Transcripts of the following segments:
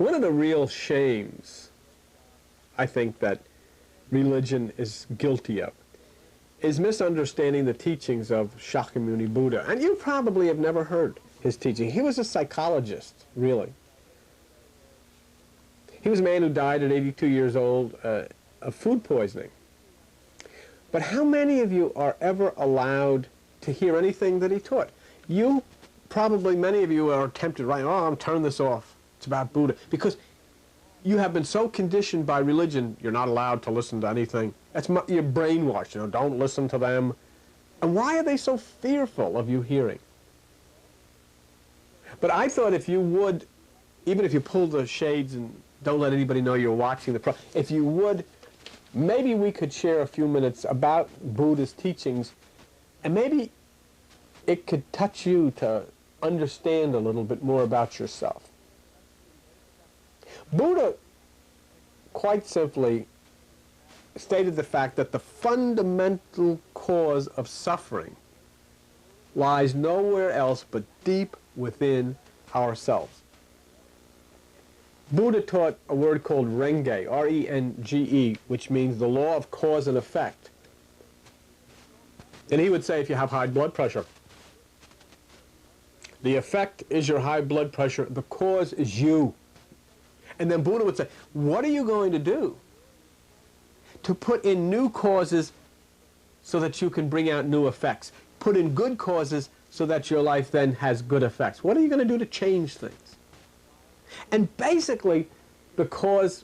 One of the real shames, I think, that religion is guilty of is misunderstanding the teachings of Shakyamuni Buddha. And you probably have never heard his teaching. He was a psychologist, really. He was a man who died at 82 years old of food poisoning. But how many of you are ever allowed to hear anything that he taught? You, probably many of you are tempted, right, oh, I'm turning this off. It's about Buddha. Because you have been so conditioned by religion, you're not allowed to listen to anything. You're brainwashed, you know, don't listen to them. And why are they so fearful of you hearing? But I thought if you would, even if you pull the shades and don't let anybody know you're watching the program, if you would, maybe we could share a few minutes about Buddha's teachings, and maybe it could touch you to understand a little bit more about yourself. Buddha, quite simply, stated the fact that the fundamental cause of suffering lies nowhere else but deep within ourselves. Buddha taught a word called Renge, R-E-N-G-E, which means the law of cause and effect. And he would say if you have high blood pressure, the effect is your high blood pressure, the cause is you. And then Buddha would say, what are you going to do to put in new causes so that you can bring out new effects? Put in good causes so that your life then has good effects. What are you going to do to change things? And basically, the cause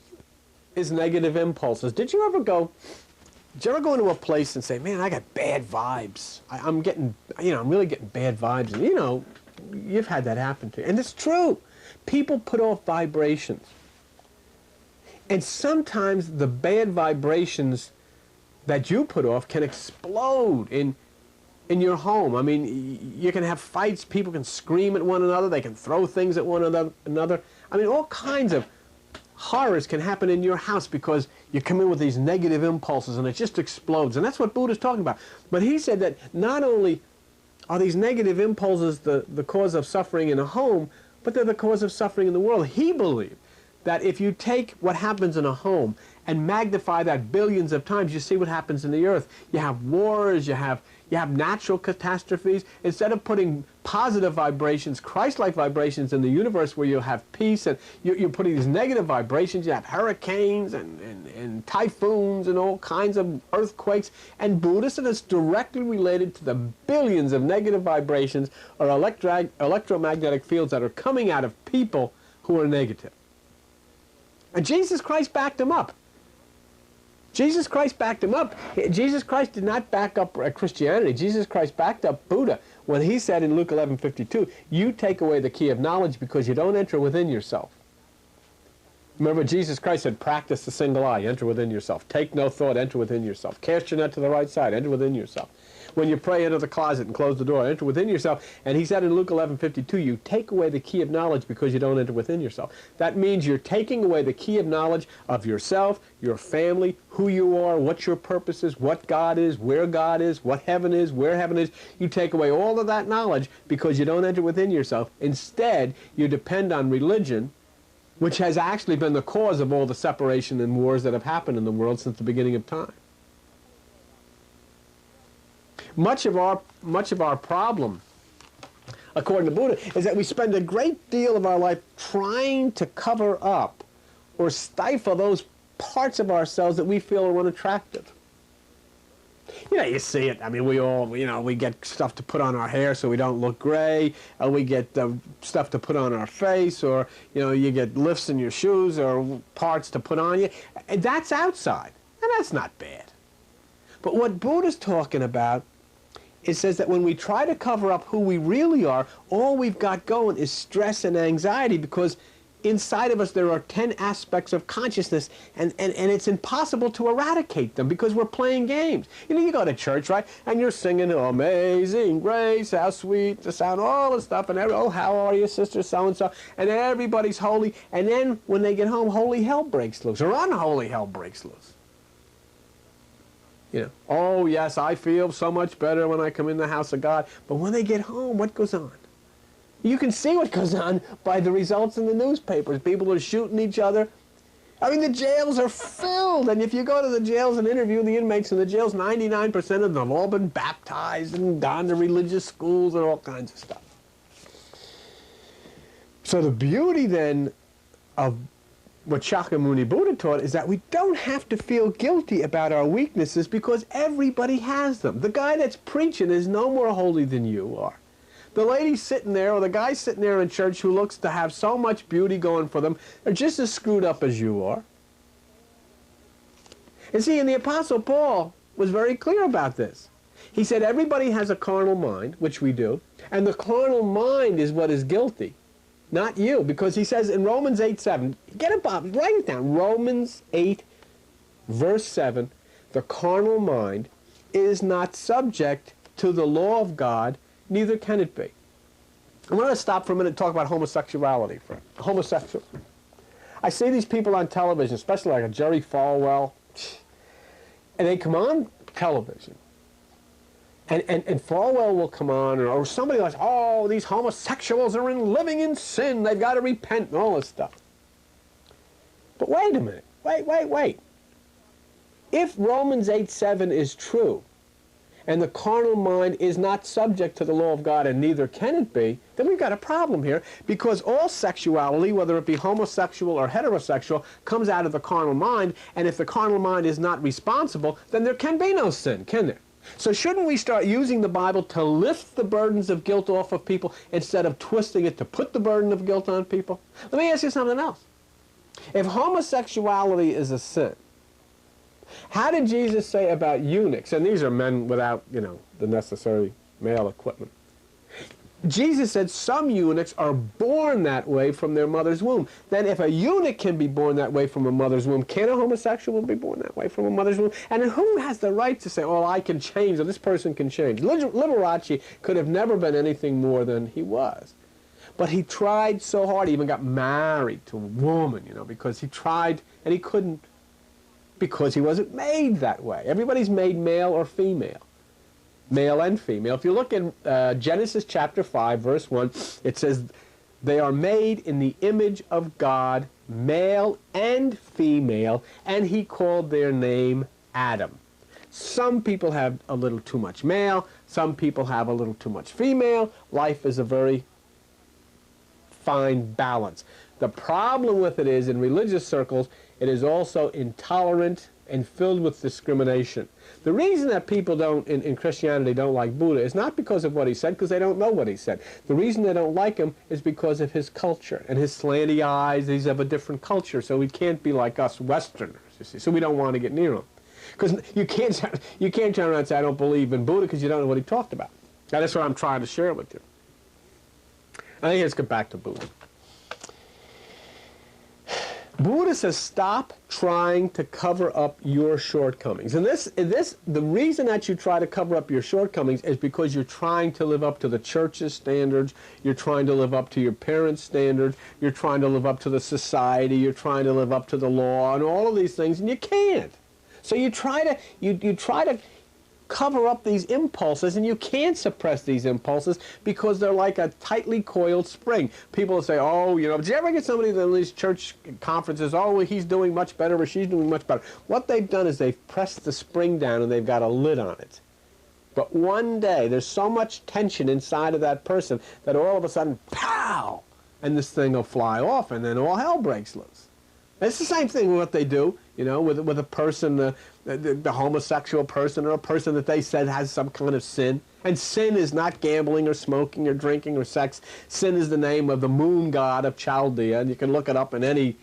is negative impulses. Did you ever go into a place and say, man, I got bad vibes. I'm really getting bad vibes. And, you know, you've had that happen to you. And it's true. People put off vibrations. And sometimes the bad vibrations that you put off can explode in your home. I mean, you can have fights, people can scream at one another, they can throw things at one another. I mean, all kinds of horrors can happen in your house because you come in with these negative impulses and it just explodes. And that's what Buddha's talking about. But he said that not only are these negative impulses the cause of suffering in a home, but they're the cause of suffering in the world. He believed that if you take what happens in a home and magnify that billions of times, you see what happens in the earth. You have wars, you have natural catastrophes. Instead of putting positive vibrations, Christ-like vibrations in the universe where you have peace, and you're putting these negative vibrations, you have hurricanes and typhoons and all kinds of earthquakes. And Buddha said it's directly related to the billions of negative vibrations or electromagnetic fields that are coming out of people who are negative. And Jesus Christ backed him up. Jesus Christ backed him up. Jesus Christ did not back up Christianity. Jesus Christ backed up Buddha when he said in Luke 11:52, you take away the key of knowledge because you don't enter within yourself. Remember, Jesus Christ said, practice the single eye, enter within yourself. Take no thought, enter within yourself. Cast your net to the right side, enter within yourself. When you pray, enter the closet and close the door, enter within yourself. And he said in Luke 11:52, you take away the key of knowledge because you don't enter within yourself. That means you're taking away the key of knowledge of yourself, your family, who you are, what your purpose is, what God is, where God is, what heaven is, where heaven is. You take away all of that knowledge because you don't enter within yourself. Instead, you depend on religion, which has actually been the cause of all the separation and wars that have happened in the world since the beginning of time. Much of our problem, according to Buddha, is that we spend a great deal of our life trying to cover up or stifle those parts of ourselves that we feel are unattractive. You know, you see it. I mean, we all, we get stuff to put on our hair so we don't look gray. We get stuff to put on our face, or, you get lifts in your shoes or parts to put on you. And that's outside, and that's not bad. But what Buddha's talking about, it says that when we try to cover up who we really are, all we've got going is stress and anxiety, because inside of us there are 10 aspects of consciousness, and it's impossible to eradicate them because we're playing games. You go to church, right, and you're singing, oh, amazing grace, how sweet the sound, all this stuff, and oh, how are you, sister so-and-so, and everybody's holy, and then when they get home, holy hell breaks loose, or unholy hell breaks loose. Oh, yes, I feel so much better when I come in the house of God. But when they get home, what goes on? You can see what goes on by the results in the newspapers. People are shooting each other. I mean, the jails are filled, and if you go to the jails and interview the inmates in the jails, 99% of them have all been baptized and gone to religious schools and all kinds of stuff. So the beauty then of what Shakyamuni Buddha taught is that we don't have to feel guilty about our weaknesses because everybody has them. The guy that's preaching is no more holy than you are. The lady sitting there or the guy sitting there in church who looks to have so much beauty going for them are just as screwed up as you are. And see, and the Apostle Paul was very clear about this. He said everybody has a carnal mind, which we do, and the carnal mind is what is guilty, not you. Because he says in Romans 8:7, get it, Bob, write it down. Romans 8, verse 7, the carnal mind is not subject to the law of God, neither can it be. I'm going to stop for a minute and talk about homosexuality. Homosexual. I see these people on television, especially like a Jerry Falwell, and they come on television, and Falwell will come on, or somebody like, oh, these homosexuals are living in sin, they've got to repent, and all this stuff. But wait a minute, wait. If Romans 8:7 is true, and the carnal mind is not subject to the law of God, and neither can it be, then we've got a problem here, because all sexuality, whether it be homosexual or heterosexual, comes out of the carnal mind, and if the carnal mind is not responsible, then there can be no sin, can there? So shouldn't we start using the Bible to lift the burdens of guilt off of people instead of twisting it to put the burden of guilt on people? Let me ask you something else. If homosexuality is a sin, how did Jesus say about eunuchs? And these are men without, the necessary male equipment. Jesus said some eunuchs are born that way from their mother's womb. Then if a eunuch can be born that way from a mother's womb, can a homosexual be born that way from a mother's womb? And who has the right to say, oh, I can change, or this person can change? Liberace could have never been anything more than he was. But he tried so hard. He even got married to a woman, because he tried and he couldn't, because he wasn't made that way. Everybody's made male or female. Male and female. If you look in Genesis chapter 5, verse 1, it says, they are made in the image of God, male and female, and he called their name Adam. Some people have a little too much male, some people have a little too much female. Life is a very fine balance. The problem with it is, in religious circles, it is also intolerant and filled with discrimination. The reason that people in Christianity don't like Buddha is not because of what he said, because they don't know what he said. The reason they don't like him is because of his culture and his slanty eyes. He's of a different culture, so he can't be like us Westerners, you see. So we don't want to get near him. Because you can't turn around and say, I don't believe in Buddha, because you don't know what he talked about. Now, that's what I'm trying to share with you. I think let's get back to Buddha. Buddha says, stop trying to cover up your shortcomings. And the reason that you try to cover up your shortcomings is because you're trying to live up to the church's standards, you're trying to live up to your parents' standards, you're trying to live up to the society, you're trying to live up to the law, and all of these things, and you can't. So you try to cover up these impulses, and you can't suppress these impulses because they're like a tightly coiled spring. People will say, oh, did you ever get somebody in these church conferences, oh, he's doing much better or she's doing much better? What they've done is they've pressed the spring down and they've got a lid on it. But one day, there's so much tension inside of that person that all of a sudden, pow, and this thing will fly off, and then all hell breaks loose. It's the same thing with what they do, with a person, the homosexual person, or a person that they said has some kind of sin. And sin is not gambling or smoking or drinking or sex. Sin is the name of the moon god of Chaldea, and you can look it up in any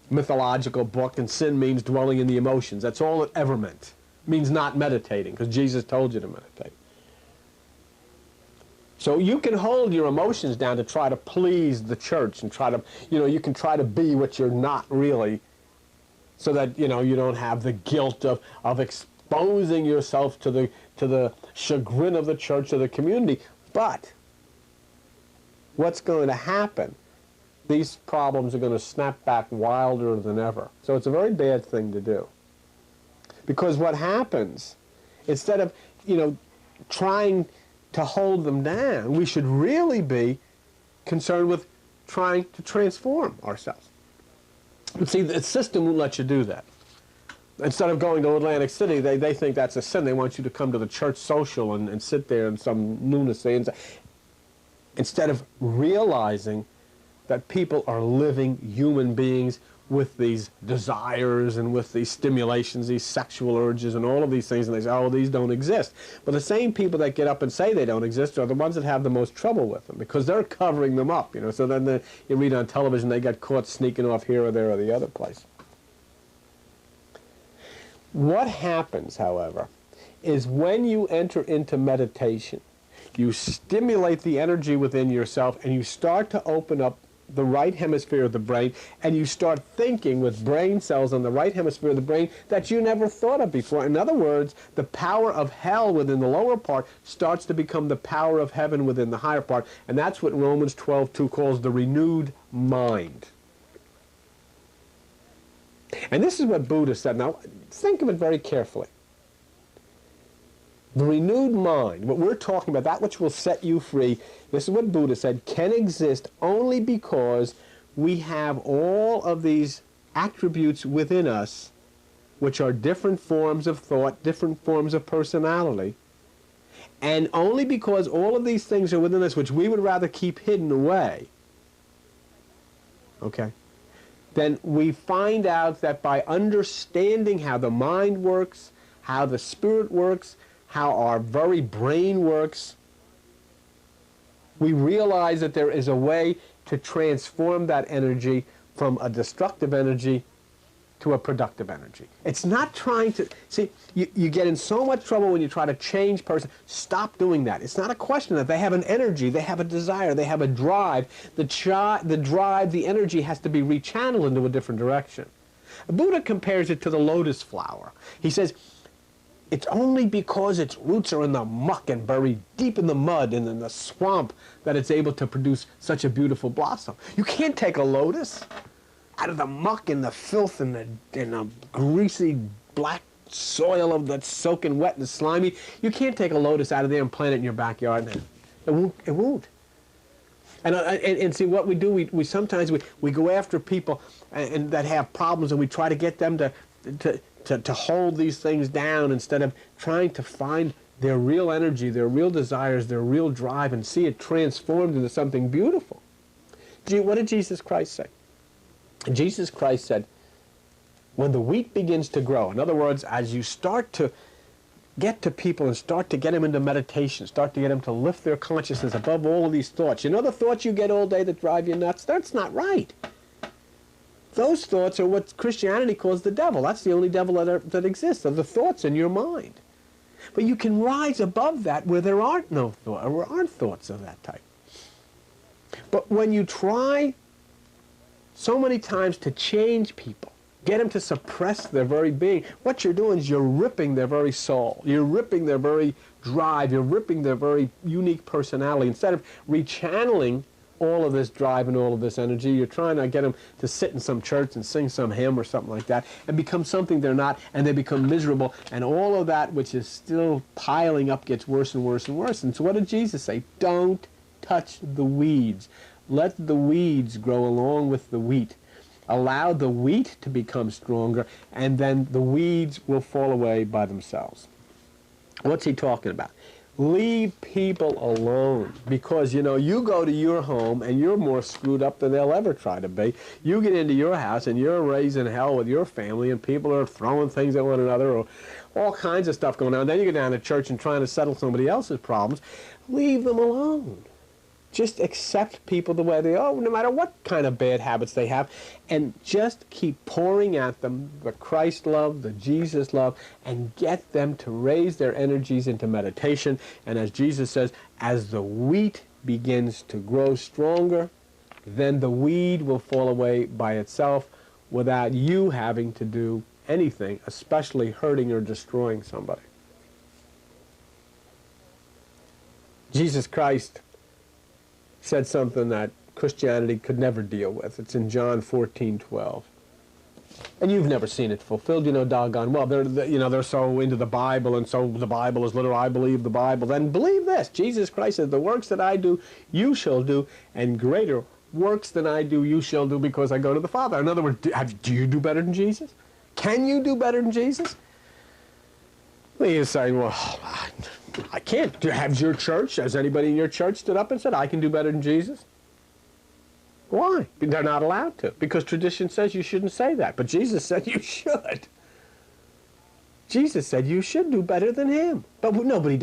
mythological book, and sin means dwelling in the emotions. That's all it ever meant. It means not meditating, because Jesus told you to meditate. So you can hold your emotions down to try to please the church and try to, you can try to be what you're not really, so that, you don't have the guilt of exposing yourself to the chagrin of the church or the community. But what's going to happen? These problems are going to snap back wilder than ever. So it's a very bad thing to do. Because what happens, instead of, trying to hold them down, we should really be concerned with trying to transform ourselves. But see, the system won't let you do that. Instead of going to Atlantic City, they think that's a sin. They want you to come to the church social and sit there in some lunacy. Instead of realizing that people are living human beings with these desires and with these stimulations, these sexual urges and all of these things, and they say, oh, these don't exist. But the same people that get up and say they don't exist are the ones that have the most trouble with them, because they're covering them up, you know. So then you read on television they got caught sneaking off here or there or the other place. What happens, however, is when you enter into meditation, you stimulate the energy within yourself and you start to open up the right hemisphere of the brain, and you start thinking with brain cells on the right hemisphere of the brain that you never thought of before. In other words, the power of hell within the lower part starts to become the power of heaven within the higher part, and that's what Romans 12:2 calls the renewed mind. And this is what Buddha said. Now, think of it very carefully. The renewed mind, what we're talking about, that which will set you free, this is what Buddha said, can exist only because we have all of these attributes within us, which are different forms of thought, different forms of personality, and only because all of these things are within us, which we would rather keep hidden away, okay, then we find out that by understanding how the mind works, how the spirit works, how our very brain works, we realize that there is a way to transform that energy from a destructive energy to a productive energy. It's not trying to, see, you get in so much trouble when you try to change person. Stop doing that. It's not a question that they have an energy, they have a desire, they have a drive. The drive, the energy has to be rechanneled into a different direction. Buddha compares it to the lotus flower. He says, it's only because its roots are in the muck and buried deep in the mud and in the swamp that it's able to produce such a beautiful blossom. You can't take a lotus out of the muck and the filth and the greasy black soil of that's soaking wet and slimy. You can't take a lotus out of there and plant it in your backyard. It won't. And see, what we do, we sometimes we go after people and that have problems, and we try to get them to hold these things down instead of trying to find their real energy, their real desires, their real drive, and see it transformed into something beautiful. What did Jesus Christ say? Jesus Christ said, when the wheat begins to grow, in other words, as you start to get to people and start to get them into meditation, start to get them to lift their consciousness above all of these thoughts. You know the thoughts you get all day that drive you nuts? That's not right. Those thoughts are what Christianity calls the devil. That's the only devil that exists, are the thoughts in your mind. But you can rise above that where there aren't no thought, or aren't thoughts of that type. But when you try so many times to change people, get them to suppress their very being, what you're doing is you're ripping their very soul. You're ripping their very drive. You're ripping their very unique personality. Instead of rechanneling all of this drive and all of this energy, you're trying to get them to sit in some church and sing some hymn or something like that and become something they're not, and they become miserable, and all of that which is still piling up gets worse and worse and worse. And so what did Jesus say? Don't touch the weeds. Let the weeds grow along with the wheat. Allow the wheat to become stronger, and then the weeds will fall away by themselves. What's he talking about? Leave people alone, because, you know, you go to your home and you're more screwed up than they'll ever try to be. You get into your house and you're raising hell with your family, and people are throwing things at one another, or all kinds of stuff going on. Then you go down to church and trying to settle somebody else's problems. Leave them alone. Just accept people the way they are, no matter what kind of bad habits they have, and just keep pouring at them the Christ love, the Jesus love, and get them to raise their energies into meditation. And as Jesus says, as the wheat begins to grow stronger, then the weed will fall away by itself without you having to do anything, especially hurting or destroying somebody. Jesus Christ said something that Christianity could never deal with. It's in John 14:12. And you've never seen it fulfilled, you know, doggone well. They're so into the Bible, and so the Bible is literal. I believe the Bible. Then believe this: Jesus Christ said, "The works that I do, you shall do, and greater works than I do, you shall do, because I go to the Father." In other words, do you do better than Jesus? Can you do better than Jesus? Well, you're saying, well, I can't. Has anybody in your church stood up and said, I can do better than Jesus? Why? They're not allowed to, because tradition says you shouldn't say that. But Jesus said you should. Jesus said you should do better than him. But nobody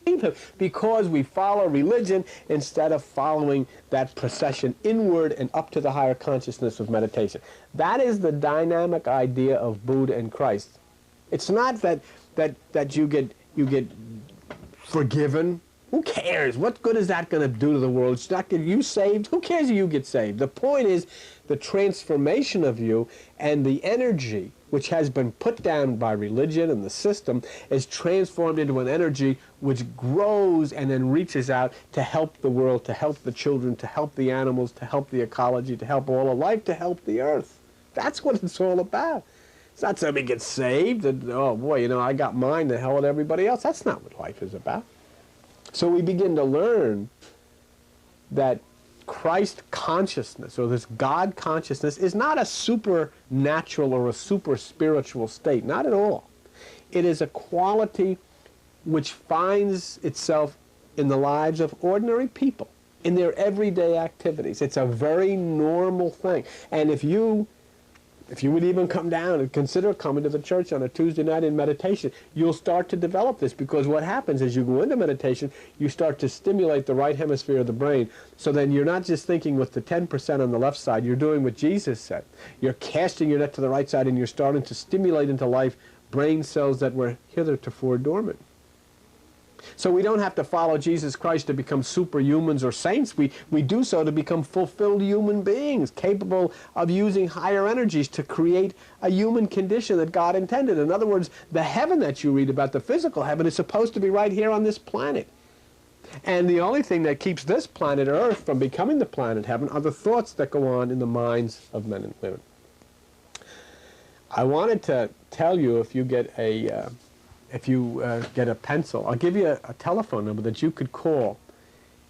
believed him, because we follow religion instead of following that procession inward and up to the higher consciousness of meditation. That is the dynamic idea of Buddha and Christ. It's not that you get forgiven. Who cares? What good is that going to do to the world? It's not getting you saved. Who cares if you get saved? The point is the transformation of you, and the energy which has been put down by religion and the system is transformed into an energy which grows and then reaches out to help the world, to help the children, to help the animals, to help the ecology, to help all of life, to help the earth. That's what it's all about. It's not somebody gets saved and, oh boy, you know, I got mine, the hell with everybody else. That's not what life is about. So we begin to learn that Christ consciousness, or this God consciousness, is not a supernatural or a super spiritual state. Not at all. It is a quality which finds itself in the lives of ordinary people, in their everyday activities. It's a very normal thing. And if you would even come down and consider coming to the church on a Tuesday night in meditation, you'll start to develop this, because what happens is you go into meditation, you start to stimulate the right hemisphere of the brain. So then you're not just thinking with the 10% on the left side, you're doing what Jesus said. You're casting your net to the right side, and you're starting to stimulate into life brain cells that were hitherto dormant. So we don't have to follow Jesus Christ to become superhumans or saints. We do so to become fulfilled human beings, capable of using higher energies to create a human condition that God intended. In other words, the heaven that you read about, the physical heaven, is supposed to be right here on this planet. And the only thing that keeps this planet Earth from becoming the planet heaven are the thoughts that go on in the minds of men and women. I wanted to tell you, if you get a pencil, I'll give you a telephone number that you could call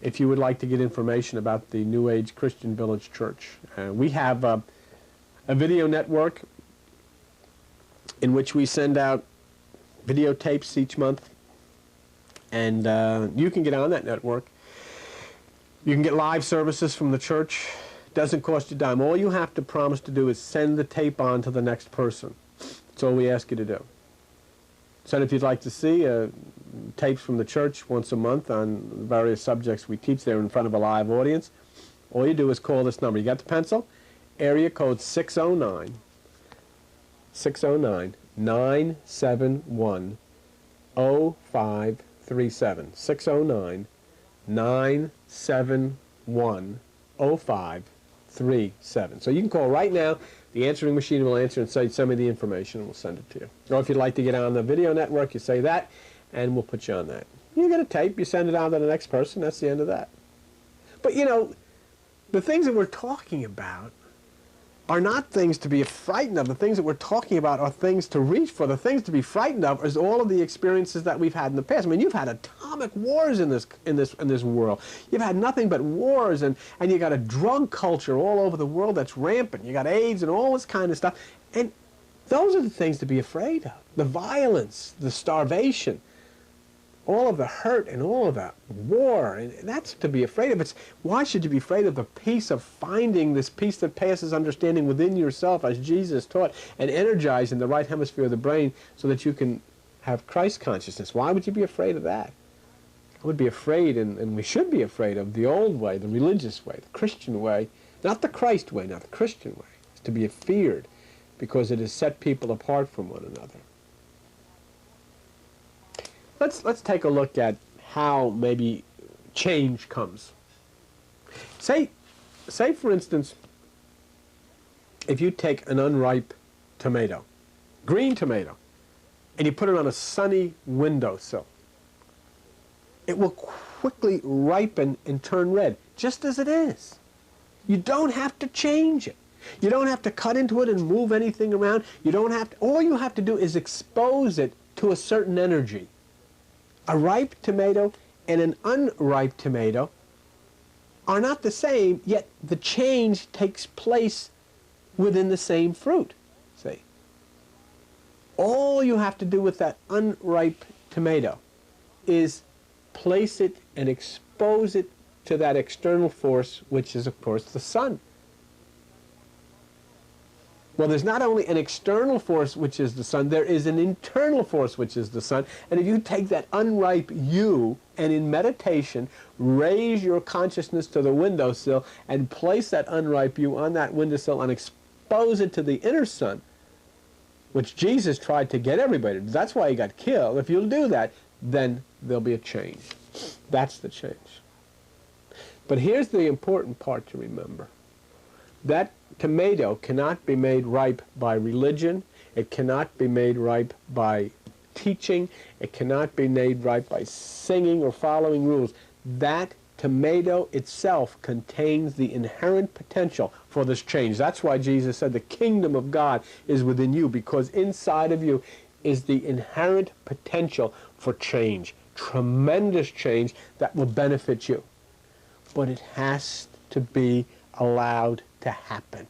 if you would like to get information about the New Age Christian Village Church. We have a video network in which we send out videotapes each month, and you can get on that network. You can get live services from the church. It doesn't cost you a dime. All you have to promise to do is send the tape on to the next person. That's all we ask you to do. So if you'd like to see tapes from the church once a month on various subjects we teach there in front of a live audience, all you do is call this number. You got the pencil? Area code 609-971-0537. 609-971-0537. So you can call right now. The answering machine will answer and say, send me the information, and we'll send it to you. Or if you'd like to get on the video network, you say that, and we'll put you on that. You get a tape, you send it on to the next person, that's the end of that. But, you know, the things that we're talking about are not things to be frightened of. The things that we're talking about are things to reach for. The things to be frightened of is all of the experiences that we've had in the past. I mean, you've had atomic wars in this world. You've had nothing but wars, and you got a drug culture all over the world that's rampant. You got AIDS and all this kind of stuff. And those are the things to be afraid of. The violence, the starvation, all of the hurt and all of that war, and that's to be afraid of. Why should you be afraid of the peace of finding this peace that passes understanding within yourself, as Jesus taught, and energizing the right hemisphere of the brain so that you can have Christ consciousness? Why would you be afraid of that? I would be afraid, and we should be afraid of the old way, the religious way, the Christian way, not the Christ way, not the Christian way. It's to be feared because it has set people apart from one another. Let's take a look at how maybe change comes. Say for instance, if you take an unripe tomato, green tomato, and you put it on a sunny windowsill, it will quickly ripen and turn red, just as it is. You don't have to change it. You don't have to cut into it and move anything around. You don't have to, all you have to do is expose it to a certain energy. A ripe tomato and an unripe tomato are not the same, yet the change takes place within the same fruit. See? All you have to do with that unripe tomato is place it and expose it to that external force, which is, of course, the sun. Well, there's not only an external force, which is the sun, there is an internal force, which is the sun. And if you take that unripe you and in meditation raise your consciousness to the windowsill and place that unripe you on that windowsill and expose it to the inner sun, which Jesus tried to get everybody to do. That's why he got killed. If you'll do that, then there'll be a change. That's the change. But here's the important part to remember. That tomato cannot be made ripe by religion. It cannot be made ripe by teaching. It cannot be made ripe by singing or following rules. That tomato itself contains the inherent potential for this change. That's why Jesus said the kingdom of God is within you, because inside of you is the inherent potential for change, tremendous change that will benefit you. But it has to be allowed to happen.